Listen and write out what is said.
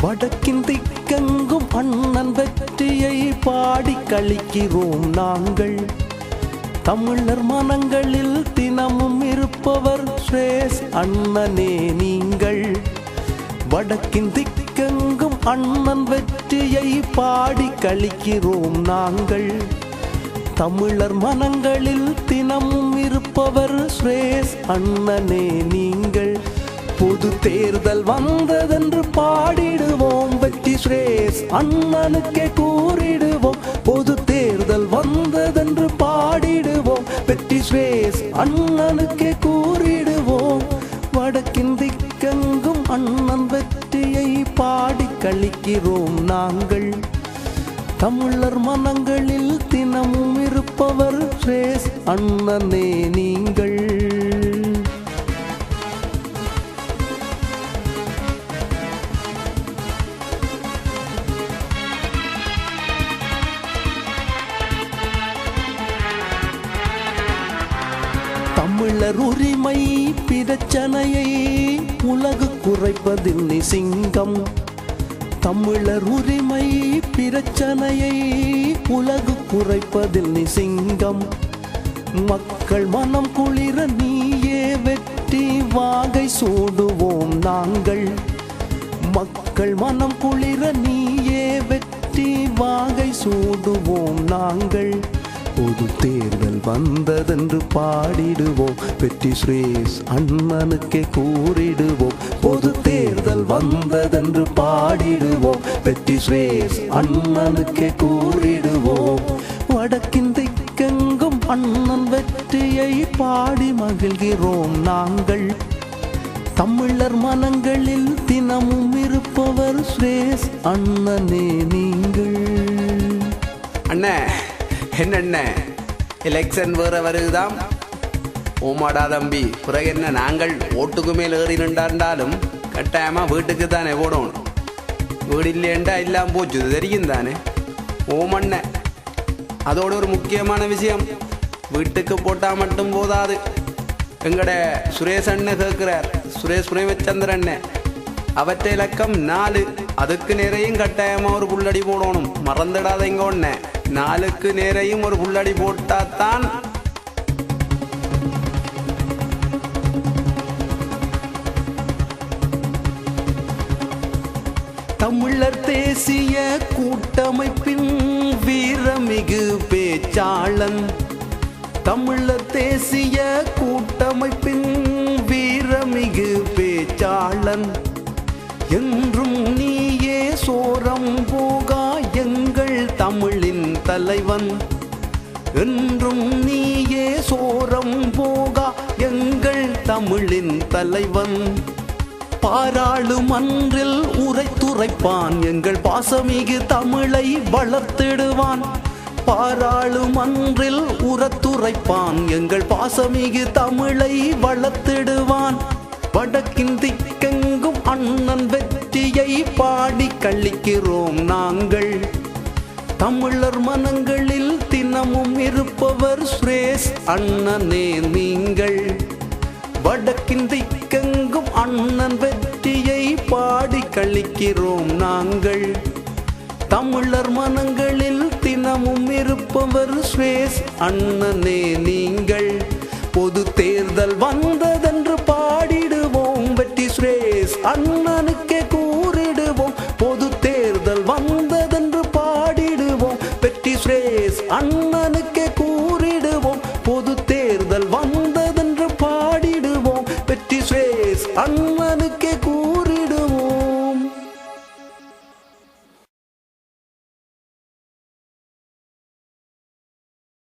வடக்கின் திக்கெங்கும் அண்ணன் வெற்றியை பாடி கழிக்கிறோம் நாங்கள். தமிழர் மனங்களில் தினமும் இருப்பவர் ஸ்ரேஸ் அண்ணனே நீங்கள். வடக்கின் திக்கெங்கும் அண்ணன் வெற்றியை பாடி கழிக்கிறோம் நாங்கள். தமிழர் மனங்களில் தினமும் இருப்பவர் ஸ்ரேஸ் அண்ணனே நீங்கள். பொது தேர்தல் வந்ததென்று பாடிடுவோம், வெற்றி ஸ்ரேஸ் அண்ணனுக்கே கூறிடுவோம். பொது தேர்தல் வந்ததென்று பாடிடுவோம், வெற்றி ஸ்ரேஸ் அண்ணனுக்கே கூறிடுவோம். வடக்கின் திக்கெங்கும் அண்ணன் வெற்றியை பாடி கழிக்கிறோம் நாங்கள். தமிழர் மனங்களில் தினமும் இருப்பவர் ஸ்ரேஸ் அண்ணனே நீங்கள். தமிழர் உரிமை பிரச்சனையை உலகு குறைப்பதில் நீ சிங்கம். தமிழர் உரிமை பிரச்சனையை உலகு குறைப்பதில் நீ சிங்கம். மக்கள் மனம் குளிர நீயே வெற்றி வாகை சூடுவோம் நாங்கள். மக்கள் மனம் குளிர நீயே வெற்றி வாகை சூடுவோம் நாங்கள். பொது தேர்தல் வந்ததென்று பாடிடுவோம், வெற்றி ஸ்ரேஸ் அண்ணனுக்கே கூறிடுவோம். பொது தேர்தல் வந்ததென்று பாடிடுவோம், வெற்றி ஸ்ரேஸ் அண்ணனுக்கே கூறிடுவோம். வடக்கின் திக்கெங்கும் அண்ணன் வெற்றியை பாடி மகிழ்கிறோம் நாங்கள். தமிழர் மனங்களில் தினமும் இருப்பவர் ஸ்ரேஸ் அண்ணனே நீங்கள். அண்ணே என்ன எலெக்ஷன் வேற வருதுதாம். ஓமாடா தம்பி, பிறகு என்ன நாங்கள் ஓட்டுக்கு மேல் ஏறி நின்றாண்டாலும் கட்டாயமா வீட்டுக்கு தானே போடணும். வீடு இல்லையண்டா இல்லாம போச்சு தெரியும் தானே. ஓமண்ண அதோட ஒரு முக்கியமான விஷயம், வீட்டுக்கு போட்டா மட்டும் போதாது. எங்கட சுரேஷ் அண்ணன் கேட்கிறார், சுரேஷ் பிரேமச்சந்திரன் அவற்றை இலக்கம் 4, அதுக்கு நேரையும் கட்டாயமா ஒரு புள்ளடி போடணும். மறந்துடாதீங்க ஒண்ணு, 4க்கு நேரையும் ஒரு புள்ளடி போட்டாத்தான். தமிழர் தேசிய கூட்டமைப்பின் வீரமிகு பேச்சாளன். தமிழர் தேசிய கூட்டமைப்பின் வீரமிகு பேச்சாளன். என்றும் நீயே சோரம் போகா எங்கள் தமிழின் தலைவன். என்றும் நீயே சோரம் போகா எங்கள் தமிழின் தலைவன். பாராளுமன்றில் உரைத்துரைப்பான், எங்கள் பாசமிகு தமிழை வளர்த்திடுவான். பாராளுமன்றில் உரத்துரைப்பான், எங்கள் பாசமிகு தமிழை வளர்த்திடுவான். வடக்கின் திக்கெங்கும் அண்ணன் வெற்றியை பாடி கழிக்கிறோம் நாங்கள். தமிழர் மனங்களில் தினமும் இருப்பவர் ஸ்ரேஸ் அண்ணனே நீங்கள். வடக்கின் திக்கெங்கும் அண்ணன் வெற்றியை பாடி கழிக்கிறோம் நாங்கள். தமிழர் மனங்களில் தினமும் இருப்பவர் ஸ்ரேஸ் அண்ணனே நீங்கள். பொது தேர்தல் வந்ததென்று பாடிடுவோம், வெற்றி ஸ்ரேஸ் அண்ணனுக்கே கூறிடுவோம். பொது தேர்தல் வந்ததென்று பாடிடுவோம், வெற்றி ஸ்ரேஸ் அண்ணனுக்கே கூறிடுவோம். பொது தேர்தல் வந்ததென்று பாடிடுவோம், வெற்றி ஸ்ரேஸ்